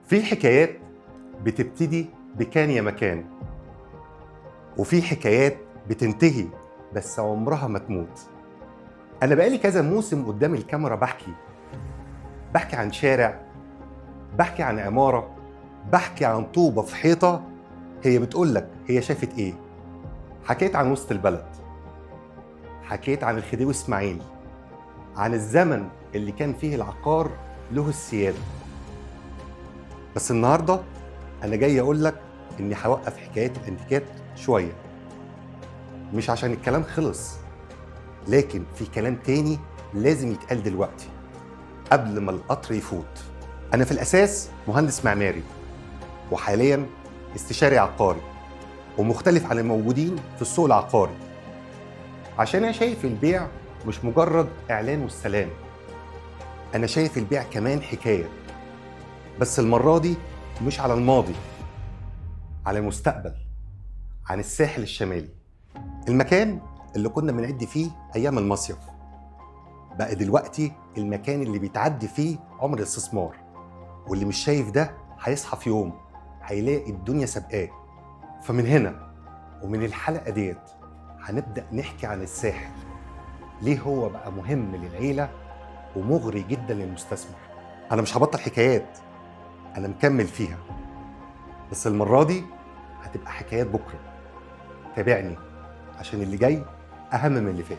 في حكايات بتبتدي بكان يا مكان، وفي حكايات بتنتهي بس عمرها ما تموت. أنا بقالي كذا موسم قدام الكاميرا بحكي عن شارع، بحكي عن عمارة، بحكي عن طوبة في حيطة هي بتقولك هي شافت إيه. حكيت عن وسط البلد، حكيت عن الخديوي إسماعيل، عن الزمن اللي كان فيه العقار له السيادة. بس النهاردة أنا جاي أقولك إني هوقف حكاية الأنتيكات شوية، مش عشان الكلام خلص، لكن في كلام تاني لازم يتقال دلوقتي قبل ما القطر يفوت. أنا في الأساس مهندس معماري، وحالياً استشاري عقاري، ومختلف عن الموجودين في السوق العقاري، عشان أنا شايف البيع مش مجرد إعلان والسلام. أنا شايف البيع كمان حكاية، بس المرة دي مش على الماضي، على المستقبل، عن الساحل الشمالي، المكان اللي كنا بنعد فيه أيام المصيف بقى دلوقتي المكان اللي بيتعدي فيه عمر الاستثمار، واللي مش شايف ده هيصحى في يوم هيلاقي الدنيا سابقاه. فمن هنا ومن الحلقة ديت هنبدأ نحكي عن الساحل، ليه هو بقى مهم للعيلة ومغري جدا للمستثمر. أنا مش هبطل حكايات، أنا مكمل فيها، بس المرة دي هتبقى حكايات بكرة. تابعني عشان اللي جاي أهم من اللي فات.